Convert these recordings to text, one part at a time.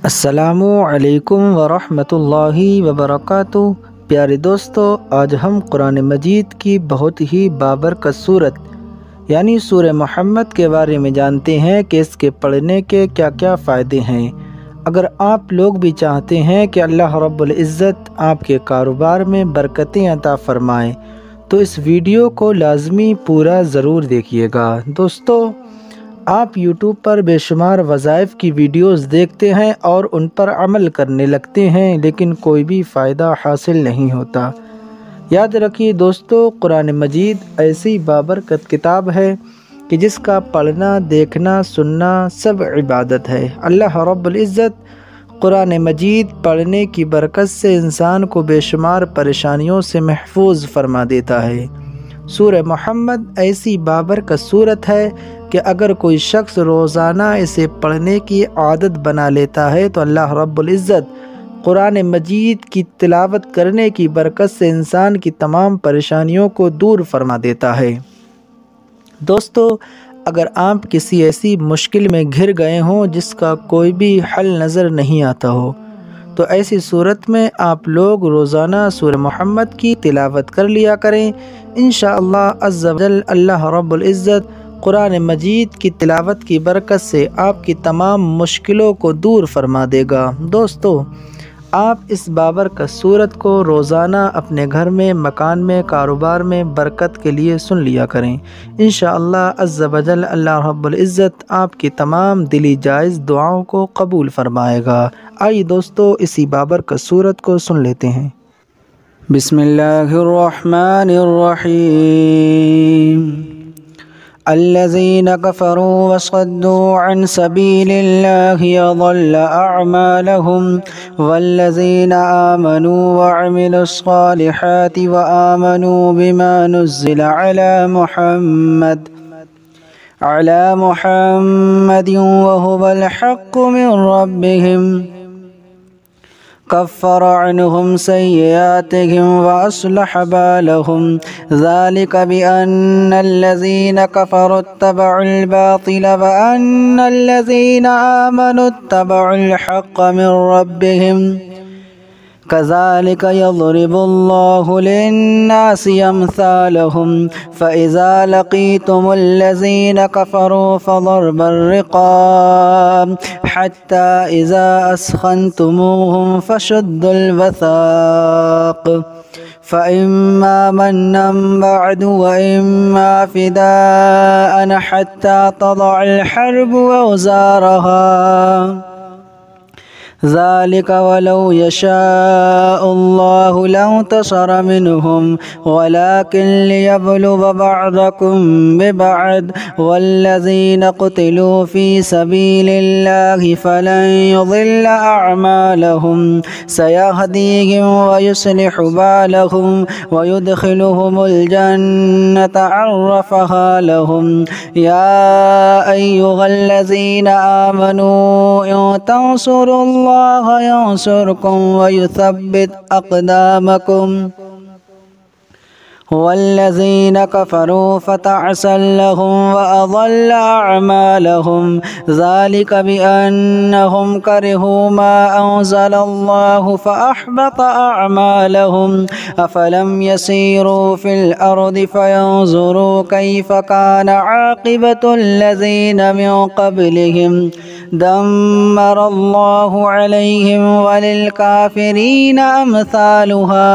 अस्सलामु अलैकुम वरहमतुल्लाहि वबरकातुहू। प्यारे दोस्तों, आज हम कुरान मजीद की बहुत ही बाबरकत सूरत यानी सूरह मोहम्मद के बारे में जानते हैं कि इसके पढ़ने के क्या क्या फ़ायदे हैं। अगर आप लोग भी चाहते हैं कि अल्लाह रब्बुल इज़्ज़त आपके कारोबार में बरकतें अता फ़रमाए तो इस वीडियो को लाजमी पूरा ज़रूर देखिएगा। दोस्तों, आप YouTube पर बेशुमार वज़ाइफ की वीडियोस देखते हैं और उन पर अमल करने लगते हैं, लेकिन कोई भी फ़ायदा हासिल नहीं होता। याद रखिए दोस्तों, कुरान मजीद ऐसी बाबरकत किताब है कि जिसका पढ़ना, देखना, सुनना सब इबादत है। अल्लाह रब्बुल इज़्ज़त कुरान मजीद पढ़ने की बरकत से इंसान को बेशुमार परेशानियों से महफूज फरमा देता है। सूरह मोहम्मद ऐसी बाबरकत सूरत है कि अगर कोई शख्स रोज़ाना इसे पढ़ने की आदत बना लेता है तो अल्लाह रब्बुल इज़्ज़त कुरान मजीद की तिलावत करने की बरकत से इंसान की तमाम परेशानियों को दूर फरमा देता है। दोस्तों, अगर आप किसी ऐसी मुश्किल में घिर गए हों जिसका कोई भी हल नज़र नहीं आता हो तो ऐसी सूरत में आप लोग रोज़ाना सूरह मोहम्मद की तिलावत कर लिया करें। इंशाअल्लाह अज़्ज़ा वजल अल्लाह रब्बुल इज़्ज़त कुरान मजीद की तिलावत की बरकत से आपकी तमाम मुश्किलों को दूर फरमा देगा। दोस्तों, आप इस बाबरकत सूरत को रोज़ाना अपने घर में, मकान में, कारोबार में बरकत के लिए सुन लिया करें। इंशाअल्लाह अज़्ज़ा वजल अल्लाह रब्बुल इज़्ज़त आपकी तमाम दिली जायज़ दुआओं को कबूल फरमाएगा। आइए दोस्तों, इसी बाबरकत सूरत को सुन लेते हैं। बिस्मिल्लाहिर्रहमानिर्रहीम। अल्लज़ीना कफ़रू वसद्दू अन सबीलिल्लाहि अज़ल्ल अअमालहुम वल्लज़ीना आमनू वअमिलुस्सालिहाति व आमनू बिमा नुज़्ज़िला अला मुहम्मदिन व हुवल हक़्क़ु मिन रब्बिहिम कफ़्फ़र अन्हुम सय्यिआतिहिम व अस्लह बालहुम ज़ालिका बिअन्नल्लज़ीना कफ़रू इत्तबअुल बातिल व अन्नल्लज़ीना आमनू इत्तबअुल हक़्क़ मिन रब्बिहिम कज़ालिका यज़रिबुल्लाहु लिन्नासि अम्सालहुम फ़इज़ा लक़ीतुमुल्लज़ीना कफ़रू फ़ज़रबर रिक़ाब हत्ता इज़ा अस्ख़न्तुमूहुम फ़शुद्दुल वसाक़ फ़इम्मा मन्नन बअदु व इम्मा फ़िदाअन हत्ता तज़अल हर्बु औज़ारहा ज़ालिका वलौ यशाअल्लाहु लंतसर मिनहुम वलाकिन लियब्लुव बअदकुम बिबअद वल्लज़ीना क़ुतिलू फ़ी सबीलिल्लाहि फ़लन युज़िल्ल अअमालहुम सयहदीहिम व युस्लिहु बालहुम व युदख़िलुहुमुल जन्नत अर्रफ़हा लहुम या अय्युहल्लज़ीना आमनू इन तंसुरुल्लाह यंसुरकुम व युथब्बित अक़दामकुम वल्लज़ीना कफ़रू फ़तअसल लहुम व अज़ल्ल अअमालहुम ज़ालिका बिअन्नहुम करिहू मा अंज़लल्लाहु फ़अहबत अअमालहुम अफ़लम यसीरू फ़िल अर्दि फ़यंज़ुरू कैफ़ कान आक़िबतुल्लज़ीना मिन क़ब्लिहिम दम्मरल्लाहु अलैहिम वलिलकाफ़िरीन अम्सालुहा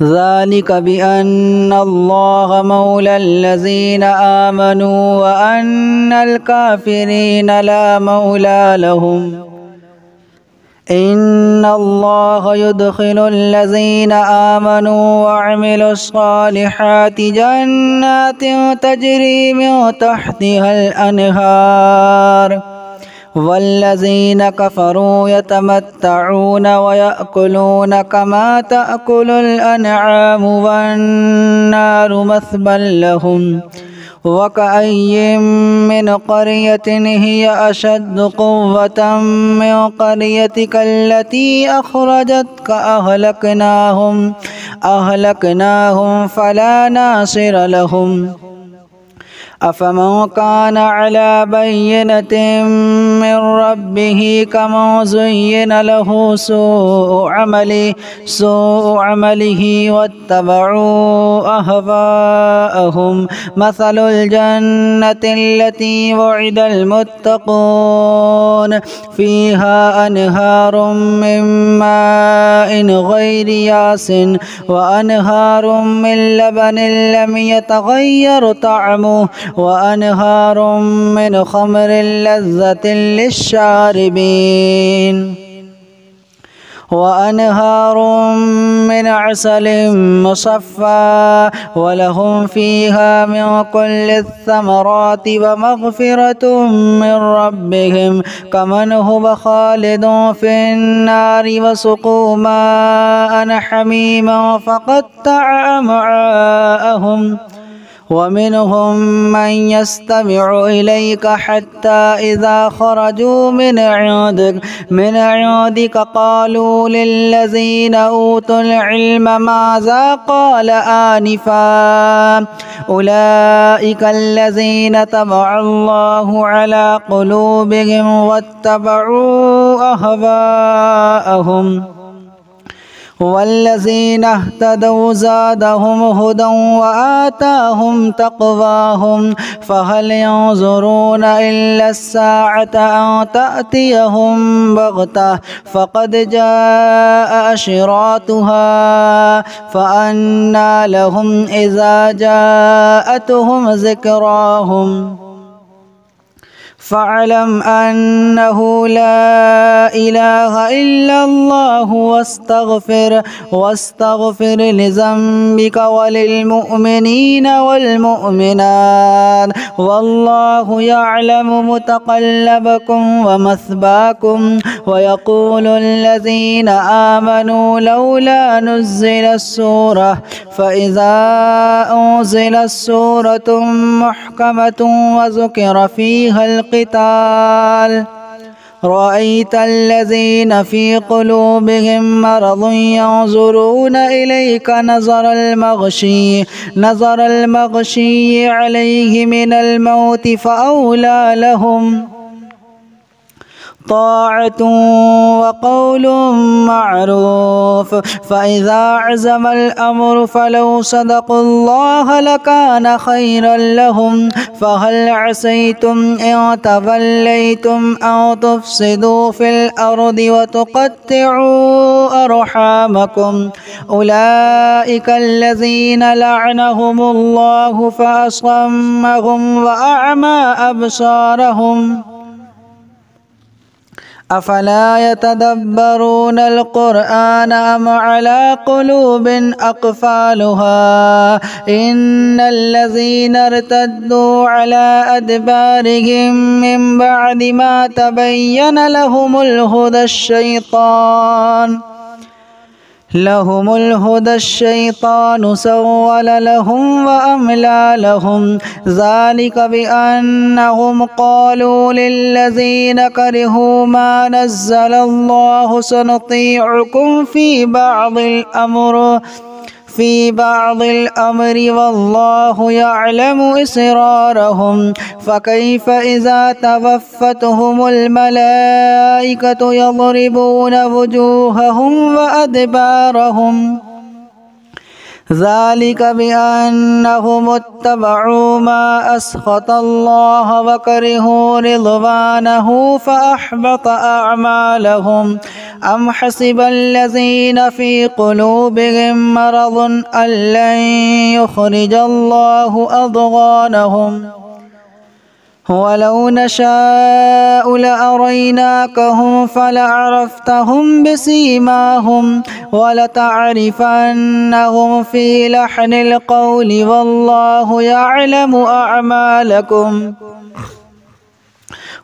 ज़ालिका बिअन्नल्लाह मौलल्लज़ीना आमनू व अन्नल काफ़िरीन ला मौला लहुम इन्नल्लाह युदख़िलुल्लज़ीना आमनू व अमिलुस्सालिहाति जन्नातिन तजरी मिन तहतिहल अन्हार वल्लज़ीना कफ़रू यतमत्तऊन व याकुलून कमा ताकुलुल अनआमु वन्नारु मस्वन लहुम वकअय्यिम मिन क़रयतिन हिय अशद्दु क़ुव्वतन मिन क़रयतिका अल्लती अख़रजतक अहलकनाहुम फ़ला नासिर लहुम अफ़मन कान अला बय्यनतिन मिन ربه كمن زين له سوء عمله واتبعوا أهواءهم. مثل الجنة التي وعد المتقون فيها أنهار من ماء غير ياس وأنهار من لبن لم يتغير طعمه وأنهار من خمر لذة للشاربين وأنهار من عسل مصفى ولهم فيها من كل الثمرات ومغفرة من ربهم كمن هو خالد في النار وسقوا ماء حميما فقطع أمعاءهم. ومنهم من يستمع إليك حتى إذا خرجوا من عندك قالوا للذين أوتوا العلم ماذا قال آنفا أولئك الذين طبع الله على قلوبهم واتبعوا أهواءهم. والذين اهتدوا زادهم هدى وآتاهم تقواهم فهل ينظرون إلا الساعة أن تأتيهم بغتة فقد جاء أشراطها فأنى لهم إذا جاءتهم ذكراهم. فاعلم أنه لا إله إلا الله واستغفر لذنبك وللمؤمنين والمؤمنات والله يعلم متقلبكم ومثواكم. ويقول الذين آمنوا لولا نزلت سورة فإذا أنزلت سورة محكمة وذكر فيها القتال رأيت الذين في قلوبهم مرض ينظرون إليك نظر المغشي عليه من الموت فأولى لهم طاعة وقول معروف. فإذا عزم الأمر فلو صدقوا الله لكان خيرا لهم. فهل عسيتم إن توليتم أن تفسدوا في الأرض وتقطعوا أرحامكم أولئك الذين لعنهم الله فأصمهم وأعمى أبصارهم. أفلا يتدبرون القرآن أم على قلوب أقفالها إن الذين ارتدوا على أدبارهم من بعد ما تبين لهم الهدى الشيطان سول لهم وأملى لهم ذلك بأنهم قالوا للذين كرهوا ما نزل الله سنطيعكم في بعض الأمر والله يعلم إسرارهم. فكيف إذا توفتهم الملائكة يضربون وجوههم وأدبارهم ذلك بأنهم اتبعوا ما أسخط الله وكرهوا رضوانه فأحبط أعمالهم. أم حسب الذين في قلوبهم مرض أن لن يخرج الله أضغانهم ولو نشاء لأريناكهم فلعرفتهم بسيماهم ولتعرفنهم في لحن القول والله يعلم أعمالكم.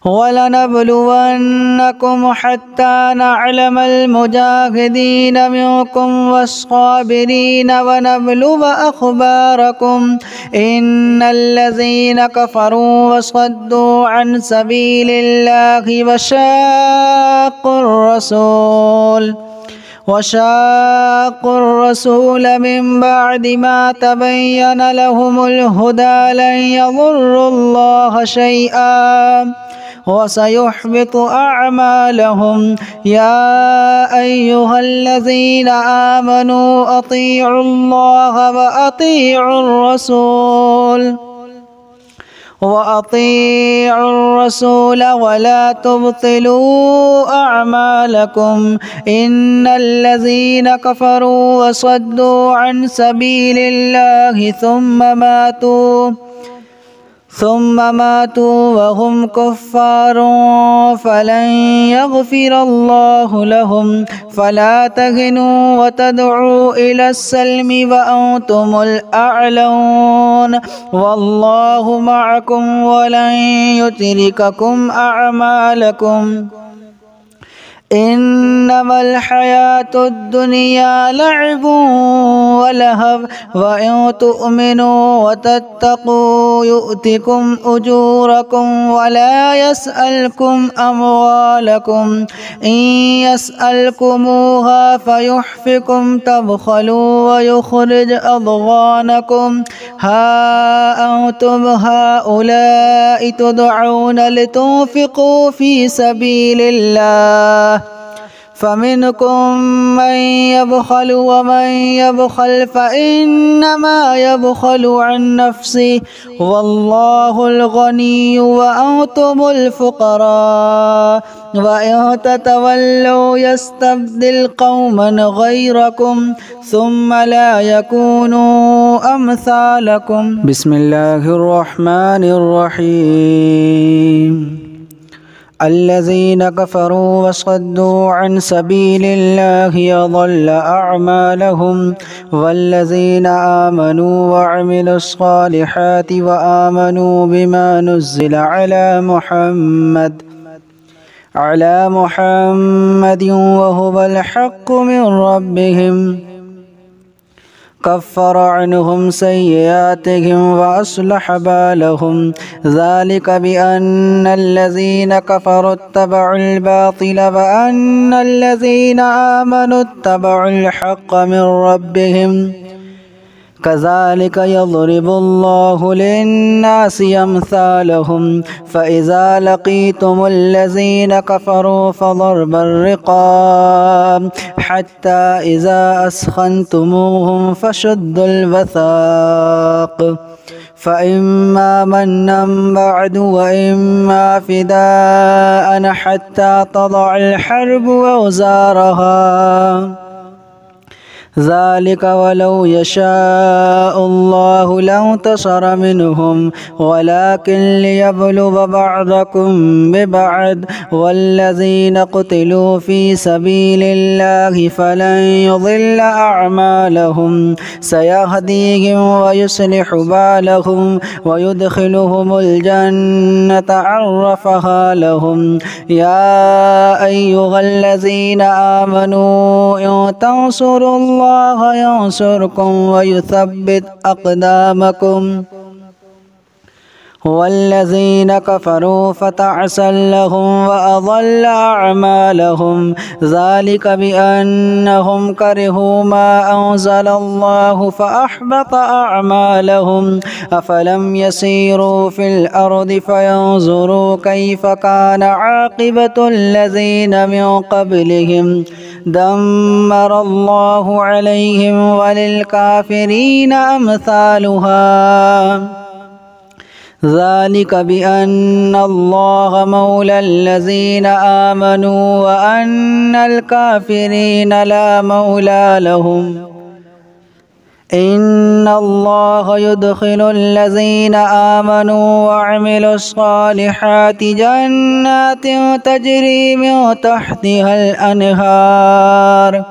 ولنبلونكم حتى نعلم المجاهدين منكم والصابرين ونبلو أخباركم إن الذين كفروا وصدوا عن سبيل الله وشاقوا الرسول من بعد ما تبين لهم الهدى لن يضروا الله شيئا وسيحبط أعمالهم. يا أيها الذين آمنوا أطيعوا الله وأطيعوا الرسول ولا تبطلوا أعمالكم. إن الذين كفروا وصدوا عن سبيل الله ثم ماتوا وهم كفار فلن يغفر الله لهم. فلا تهنوا وتدعوا إلى السلم وأنتم الأعلون والله معكم ولن يترككم أعمالكم. إنما الحياة الدنيا لعب ولهو وإن تؤمنوا وتتقوا يؤتكم أجوركم ولا يسألكم أموالكم. إن يسألكموها فيحفكم تبخلوا ويخرج أضغانكم. ها أنتم هؤلاء تدعون لتنفقوا في سبيل الله فمنكم من يبخل ومن يبخل فإنما يبخل عن نفسه والله الغني وأنتم الفقراء وإن تتولوا يستبدل قوما غيركم ثم لا يكونوا أمثالكم. بسم الله الرحمن الرحيم. الذين كفروا وصدوا عن سبيل الله أضل أعمالهم والذين آمنوا وعملوا الصالحات وآمنوا بما نزل على محمد وهو الحق من ربهم كفر عنهم سيئاتهم وأصلح بالهم. ذلك بأن الذين كفروا اتبعوا الباطل وأن الذين آمنوا اتبعوا الحق من ربهم. كذلك يضرب الله للناس أمثالهم. فإذا لقيتم الذين كفروا فضرب الرقاب حتى إذا أثخنتموهم فشدوا الوثاق فإما منا بعد وإما فداء حتى تضع الحرب أوزارها. ذلك ولو يشاء الله لانتصر منهم ولكن ليبلو بعضكم ببعض. والذين قتلوا في سبيل الله فلن يضل أعمالهم سيهديهم ويصلح بالهم ويدخلهم الجنة عرفها لهم. يا أيها الذين آمنوا إن تنصروا الله ينصركم ويثبت أقدامكم. والذين كفروا فتعسا لهم وأضل أعمالهم. ذلك بأنهم كرهوا ما أنزل الله فأحبط أعمالهم. أفلم يسيروا في الأرض فينظروا كيف كان عاقبة الذين من قبلهم دمر الله عليهم وللكافرين أمثالها. ذلك بأن الله مولى الذين آمنوا وأن الكافرين لا مولى لهم. إن الله يدخل الذين آمنوا وعملوا الصالحات جنات تجري من تحتها الأنهار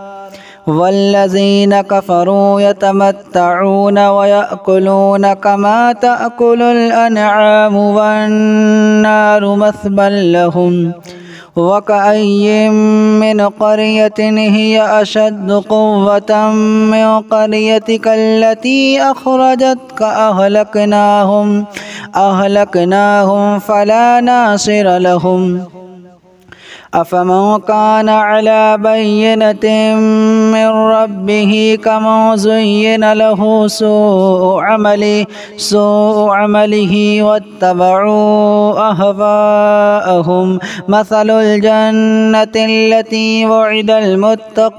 والذين كفروا يتمتعون ويأكلون كما تأكل الأنعام والنار مثوى لهم. وكأي من قرية هي أشد قوة من قريتك التي أخرجتك أهلكناهم فلا ناصر لهم. أفمن كان على بينة من ربه كمن زين له سوء عمله واتبعوا أهواءهم مثل الجنة التي وعد المتقون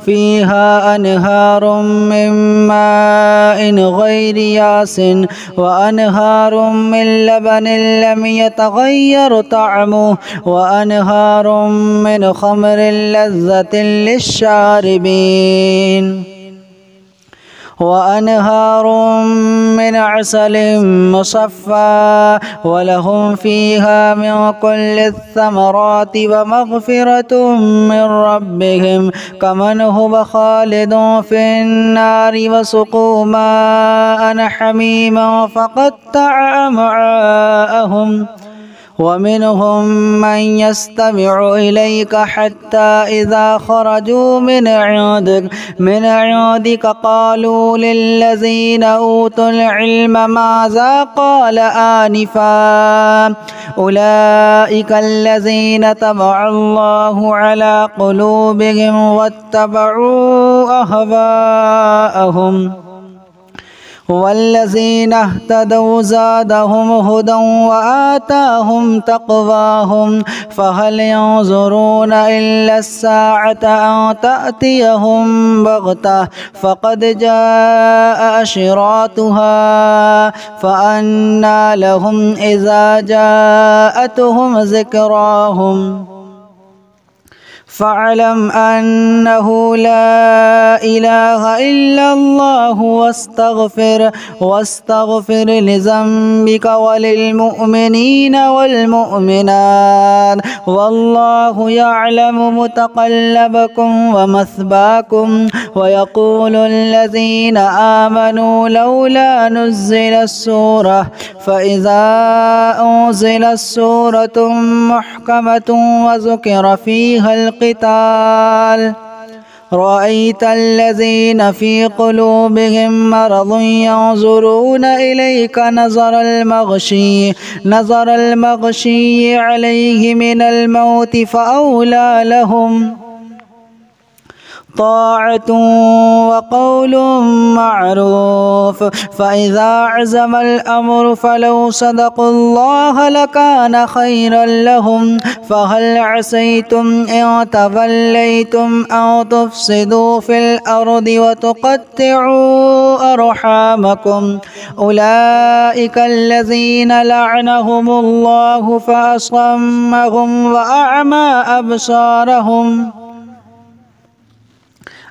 فيها أنهار من ماء غير ياس وأنهار من لبن لم يتغير طعمه وأنهار من خمر لذة للشاربين وأنهار من عسل مصفى ولهم فيها من كل الثمرات ومغفرة من ربهم كمن هو خالد في النار وسقوا ماء حميما فقطع أمعاءهم ومنهم من يستمع إليك حتى إذا خرجوا من عندك قالوا للذين أوتوا العلم ماذا قال آنفا أولئك الذين طبع الله على قلوبهم واتبعوا أهواءهم والذين اهتدوا زادهم هدى وآتاهم تقواهم فهل ينظرون إلا الساعة أن تأتيهم بغتة فقد جاء أشراطها فأنى لهم إذا جاءتهم ذكراهم فاعلم أنه لا إله إلا الله واستغفر لذنبك وللمؤمنين والمؤمنات والله يعلم متقلبكم ومثواكم ويقول الذين آمنوا لولا نزلت سورة فإذا أنزلت سورة محكمة وذكر فيها القتال رأيت الذين في قلوبهم مرض ينظرون إليك نظر المغشي عليه من الموت فأولى لهم طاعة وقول معروف فإذا عزم الأمر فلو صدقوا الله لكان خيرا لهم فهل عسيتم إن توليتم أن تفسدوا في الأرض وتقطعوا أرحامكم أولئك الذين لعنهم الله فأصمهم وأعمى أبصارهم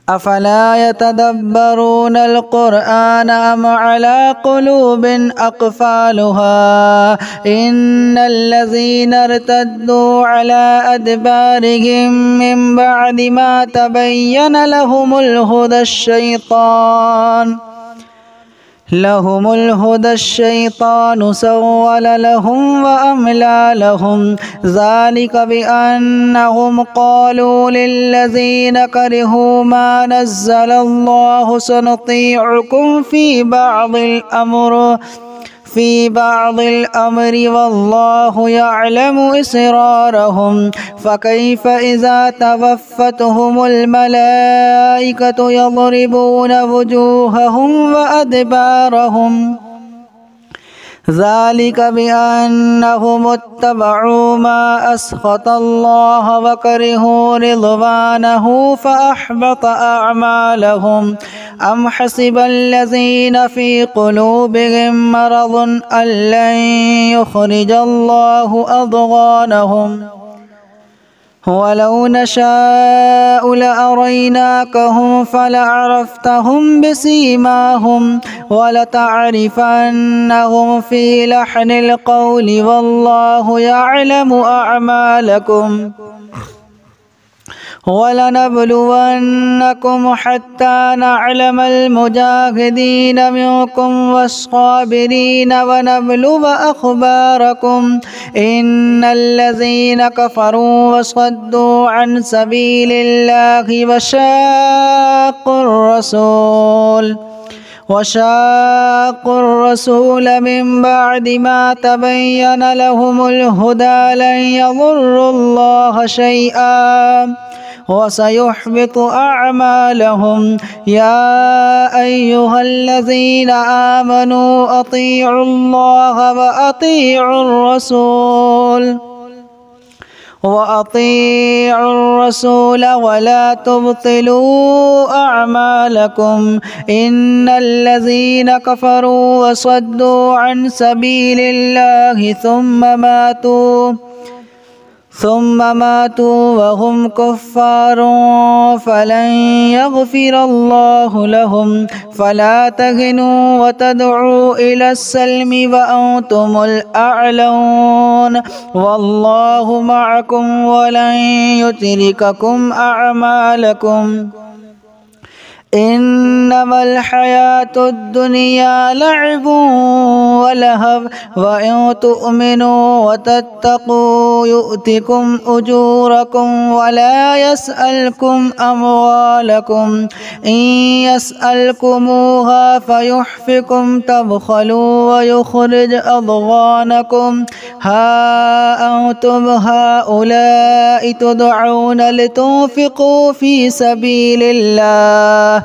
أفلا يتدبرون القرآن أم على قلوب أقفالها إن الذين ارتدوا على أدبارهم من بعد ما تبين لهم الهدى الشيطان سول لهم وأملى لهم ذلك بأنهم قالوا للذين كرهوا ما نزل الله سنطيعكم في بعض الأمر والله يعلم إسرارهم فكيف إذا توفتهم الملائكة يضربون وجوههم وأدبارهم ذلك بأنهم اتبعوا ما أسخط الله وكرهوا رضوانه فأحبط أعمالهم أم حسب الذين في قلوبهم مرض أن لن يخرج الله أضغانهم ولو نشاء لأريناكهم فلعرفتهم بسيماهم ولتعرفنهم في لحن القول والله يعلم أعمالكم ولنبلونكم حتى نعلم المجاهدين منكم والصابرين ونبلو أخباركم إن الذين كفروا وصدوا عن سبيل الله وشاقوا الرسول وشاقوا الرسول من بعد ما تبين لهم الهدى لن يضروا الله شيئا وسيحبط أعمالهم. يا أيها الذين آمنوا أطيعوا الله وأطيعوا الرسول ولا تبطلوا أعمالكم. إن الذين كفروا وصدوا عن سبيل الله ثم ماتوا وهم كفار فلن يغفر الله لهم. فلا تهنوا وتدعوا إلى السلم وأنتم الأعلون والله معكم ولن يترككم أعمالكم. إنما الحياة الدنيا لعب ولهو وإن تؤمنوا وتتقوا يؤتكم أجوركم ولا يسألكم أموالكم. إن يسألكموها فيحفكم تبخلوا ويخرج أضغانكم. ها أنتم هؤلاء تدعون لتنفقوا في سبيل الله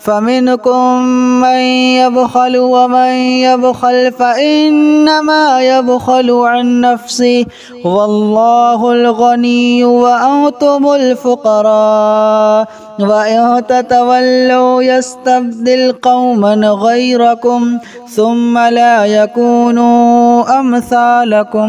فمنكم من يبخل ومن يبخل فإنما يبخل عن نفسه والله الغني وأنتم الفقراء. وإن تتولوا يستبدل قوما غيركم ثم لا يكونوا أمثالكم.